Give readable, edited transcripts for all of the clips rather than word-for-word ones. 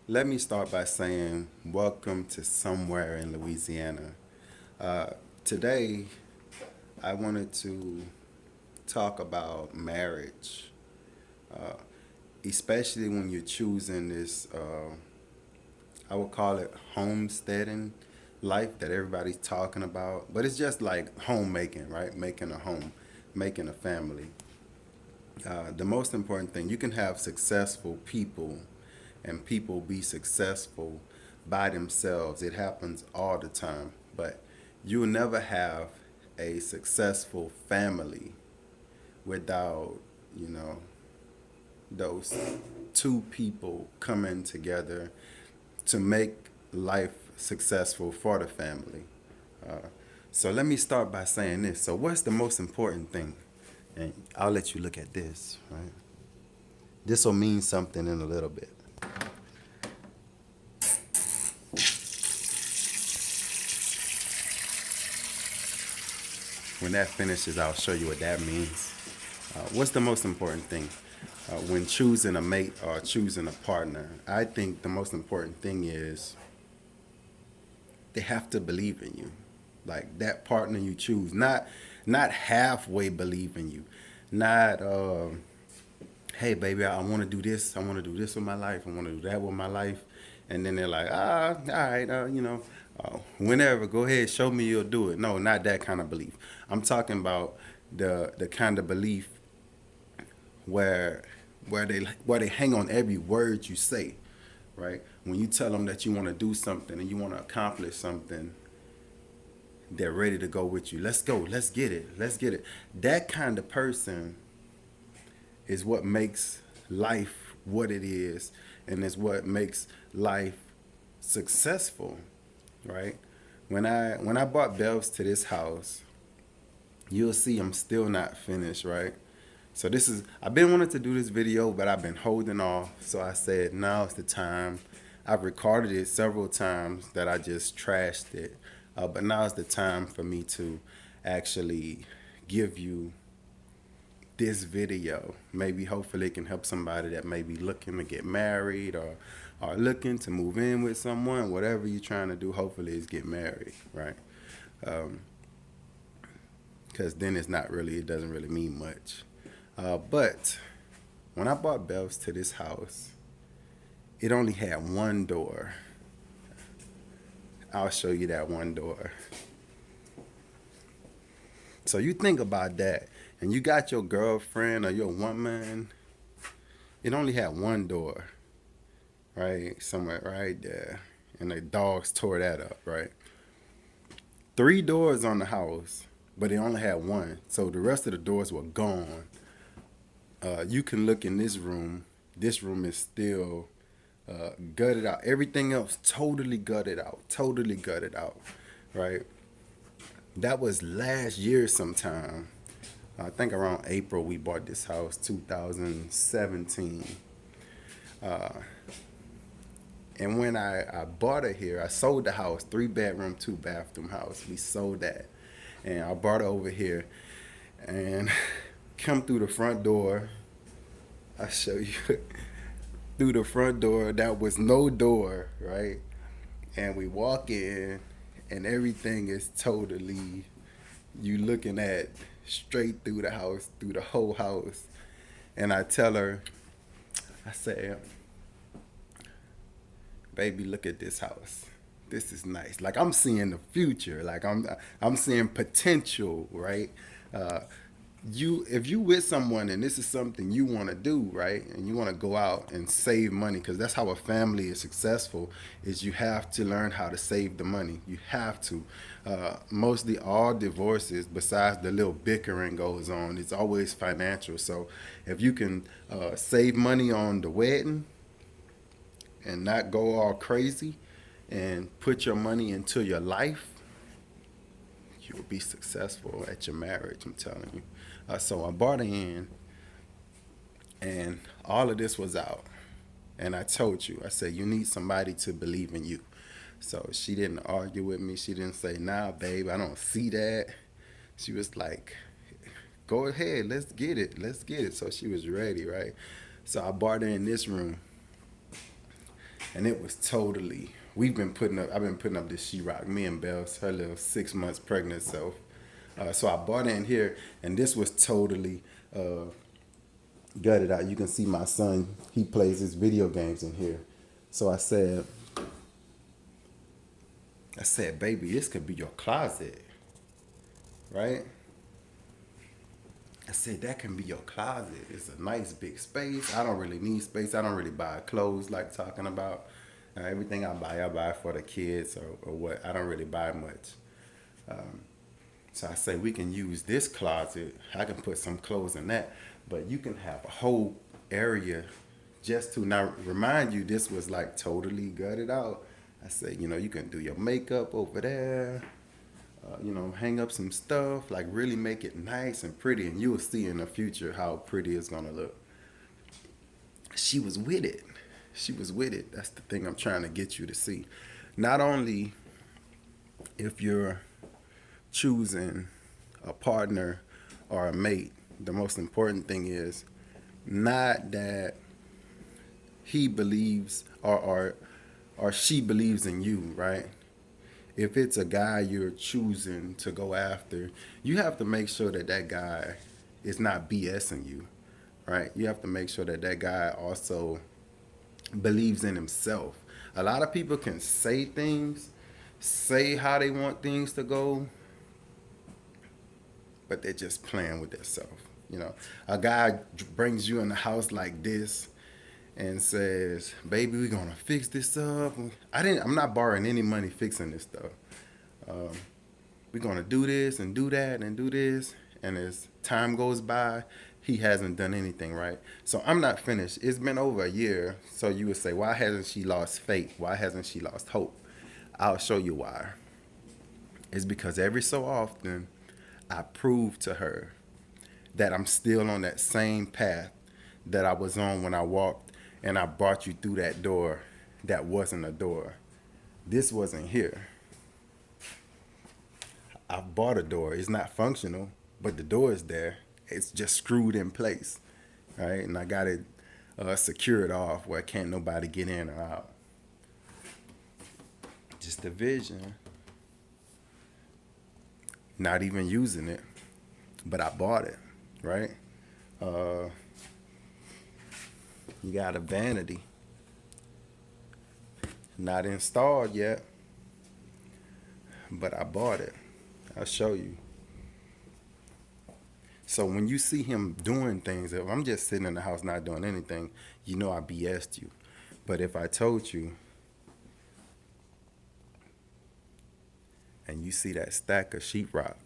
Let me start by saying welcome to Somewhere in Louisiana. Uh, Today, I wanted to talk about marriage, uh, especially when you're choosing this, I would call it homesteading life that everybody's talking about. But it's just like homemaking, right? Making a home, making a family. The most important thing, you can have successful people and people be successful by themselves. It happens all the time. But you'll never have a successful family without, you know, those two people coming together to make life successful for the family. Uh, so let me start by saying this. So what's the most important thing? And I'll let you look at this, right? This will mean something in a little bit. When that finishes, I'll show you what that means. What's the most important thing when choosing a mate or choosing a partner? I think the most important thing is they have to believe in you, like that partner you choose, not halfway believe in you, not hey baby, I want to do this, I want to do this with my life, I want to do that with my life, and then they're like, all right, whenever, go ahead, show me you'll do it. No, not that kind of belief. I'm talking about the kind of belief where where they hang on every word you say, right? When you tell them that you want to do something and you want to accomplish something, they're ready to go with you. Let's go. Let's get it. Let's get it. That kind of person is what makes life what it is, and is what makes life successful, right? When I bought Bells to this house, you'll see I'm still not finished, right? So this is I've been wanting to do this video, but I've been holding off. So I said now's the time. I've recorded it several times that I just trashed it, but now's the time for me to actually give you this video. Maybe hopefully it can help somebody that may be looking to get married or looking to move in with someone. Whatever you're trying to do, hopefully is get married, right? Because then it doesn't really mean much. But when I bought Bells to this house, it only had one door. I'll show you that one door. So you think about that, and you got your girlfriend or your woman, it only had one door, right? Somewhere right there. And the dogs tore that up, right? Three doors on the house, but it only had one. So the rest of the doors were gone. You can look in this room. This room is still gutted out. Everything else totally gutted out, right? That was last year sometime. I think around April we bought this house, 2017. Uh, and when I bought it here, I sold the house, 3 bedroom, 2 bathroom house. We sold that. And I brought it over here and come through the front door. I show you through the front door. That was no door, right? And we walk in, and everything is totally you looking at straight through the house, through the whole house. And I tell her, I say, baby, look at this house. This is nice. Like I'm seeing the future. Like I'm seeing potential, right? Uh, you if you with someone and this is something you want to do, right, and you want to go out and save money, because that's how a family is successful, is you have to learn how to save the money. You have to. Mostly all divorces, besides the little bickering goes on, it's always financial. So if you can save money on the wedding and not go all crazy and put your money into your life, you will be successful at your marriage, I'm telling you. So I bought it in, and all of this was out. And I told you, I said, you need somebody to believe in you. So she didn't argue with me. She didn't say, nah, babe, I don't see that. She was like, go ahead, let's get it. Let's get it. So she was ready, right? So I brought her in this room. and it was totally. I've been putting up this sheetrock. Me and Bells, her little 6 months pregnant self. So I bought in here, and this was totally gutted out. You can see my son. He plays his video games in here. So I said, baby, this could be your closet, right? I said that can be your closet. It's a nice big space. I don't really need space. I don't really buy clothes like talking about. Everything I buy for the kids or what. I don't really buy much. So I say we can use this closet. I can put some clothes in that, but you can have a whole area just to now remind you this was like totally gutted out. I say, you can do your makeup over there, hang up some stuff, like really make it nice and pretty, and you'll see in the future how pretty it's gonna look. She was with it. She was with it. That's the thing I'm trying to get you to see. Not only if you're choosing a partner or a mate, the most important thing is not that he believes or she believes in you, right? If it's a guy you're choosing to go after, you have to make sure that that guy is not BSing you, right? You have to make sure that that guy also believes in himself. A lot of people can say things, say how they want things to go, but they're just playing with themselves. A guy brings you in the house like this and says, "Baby, we're gonna fix this up." I'm not borrowing any money fixing this stuff. Um, we're gonna do this and do that and do this. And as time goes by, he hasn't done anything right. So I'm not finished. It's been over a year. So you would say, why hasn't she lost faith? Why hasn't she lost hope? I'll show you why. It's because every so often I prove to her that I'm still on that same path that I was on when I walked and I brought you through that door that wasn't a door. This wasn't here. I bought a door. It's not functional, but the door is there. It's just screwed in place, right? And I got it secured off where can't nobody get in or out. Just a vision. Not even using it, but I bought it, right? Uh, you got a vanity. Not installed yet, but I bought it. I'll show you. So when you see him doing things, if I'm just sitting in the house not doing anything, you know I BS'd you. But if I told you and you see that stack of sheetrock,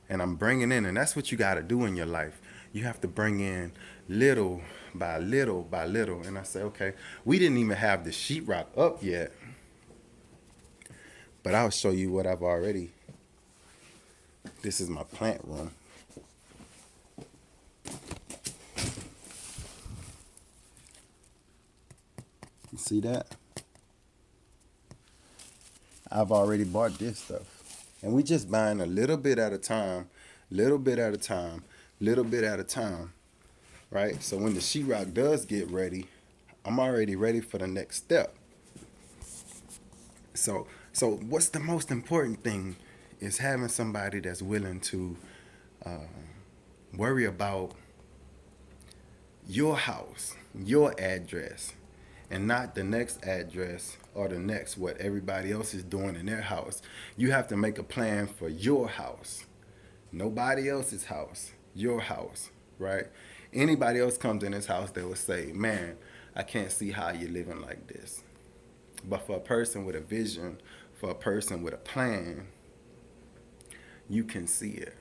and I'm bringing in, and that's what you got to do in your life. You have to bring in little by little by little. And I say, okay, we didn't even have the sheetrock up yet, but I'll show you what I've already. This is my plant room. You see that? I've already bought this stuff. And we just buying a little bit at a time, little bit at a time, little bit at a time, right? So when the sheetrock does get ready, I'm already ready for the next step. So what's the most important thing is having somebody that's willing to worry about your house, your address, and not the next address or the next what everybody else is doing in their house. You have to make a plan for your house, nobody else's house, your house, right? Anybody else comes in this house, they will say, "Man, I can't see how you're living like this." But for a person with a vision, for a person with a plan, you can see it.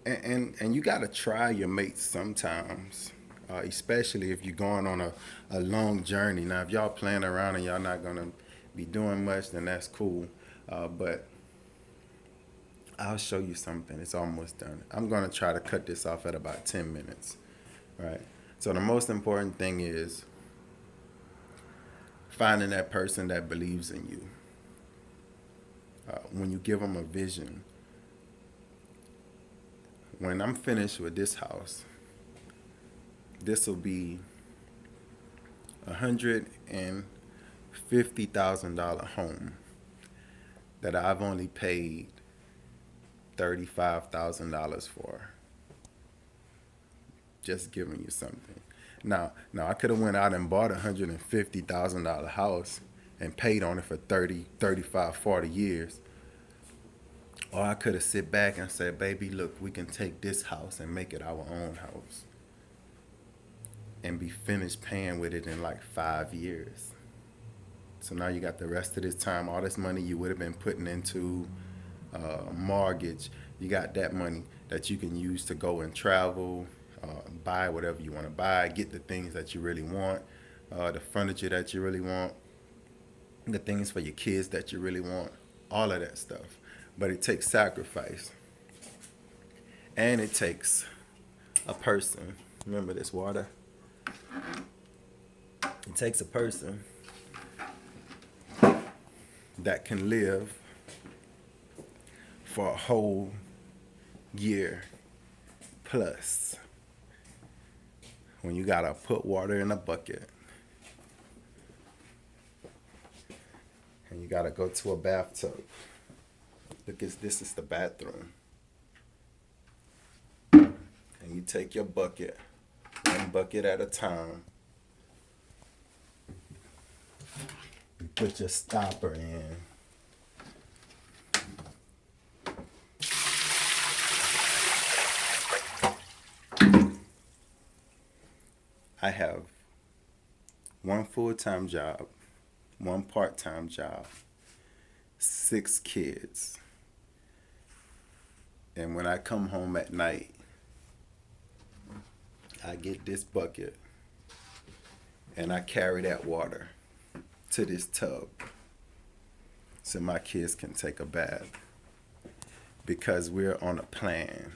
And you got to try your mates sometimes, especially if you're going on a long journey. Now, if y'all playing around and y'all not going to be doing much, then that's cool. But I'll show you something. It's almost done. I'm going to try to cut this off at about 10 minutes, right? So the most important thing is finding that person that believes in you. When you give them a vision, when I'm finished with this house, this will be $150,000 home that I've only paid $35,000 for. Just giving you something. Now I could have went out and bought $150,000 house and paid on it for 30, 35, 40 years. Or I could have sit back and said, baby, look, we can take this house and make it our own house and be finished paying with it in like 5 years. So now you got the rest of this time, all this money you would have been putting into mortgage, you got that money that you can use to go and travel, buy whatever you want to buy, get the things that you really want, the furniture that you really want, the things for your kids that you really want, all of that stuff. But it takes sacrifice. And it takes a person. Remember this water? It takes a person that can live for a whole year plus. When you gotta put water in a bucket and you gotta go to a bathtub. Look, this is the bathroom. And you take your bucket, one bucket at a time. You put your stopper in. I have one full-time job, one part-time job, 6 kids. And when I come home at night, I get this bucket and I carry that water to this tub so my kids can take a bath because we're on a plan.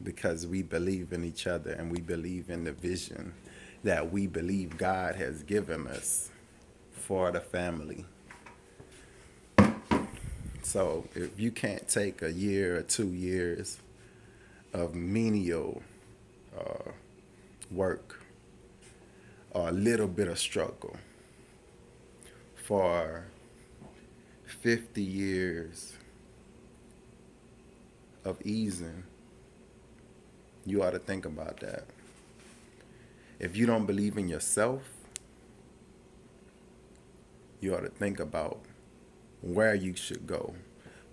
Because we believe in each other and we believe in the vision that we believe God has given us for the family. So if you can't take a year or 2 years of menial work or a little bit of struggle for 50 years of easing, you ought to think about that. If you don't believe in yourself, you ought to think about where you should go,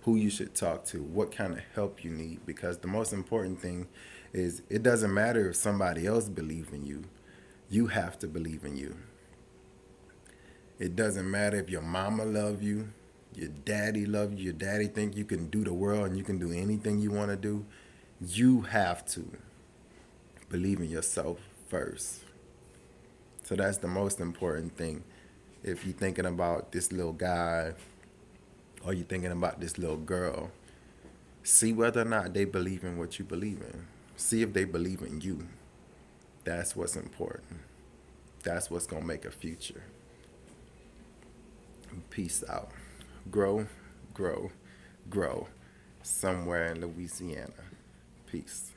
who you should talk to, what kind of help you need. Because the most important thing is it doesn't matter if somebody else believes in you. You have to believe in you. It doesn't matter if your mama love you, your daddy love you, your daddy think you can do the world and you can do anything you want to do. You have to believe in yourself first. So that's the most important thing. If you're thinking about this little guy or you're thinking about this little girl, see whether or not they believe in what you believe in. See if they believe in you. That's what's important. That's what's going to make a future. Peace out. Grow, grow, grow somewhere in Louisiana. Peace.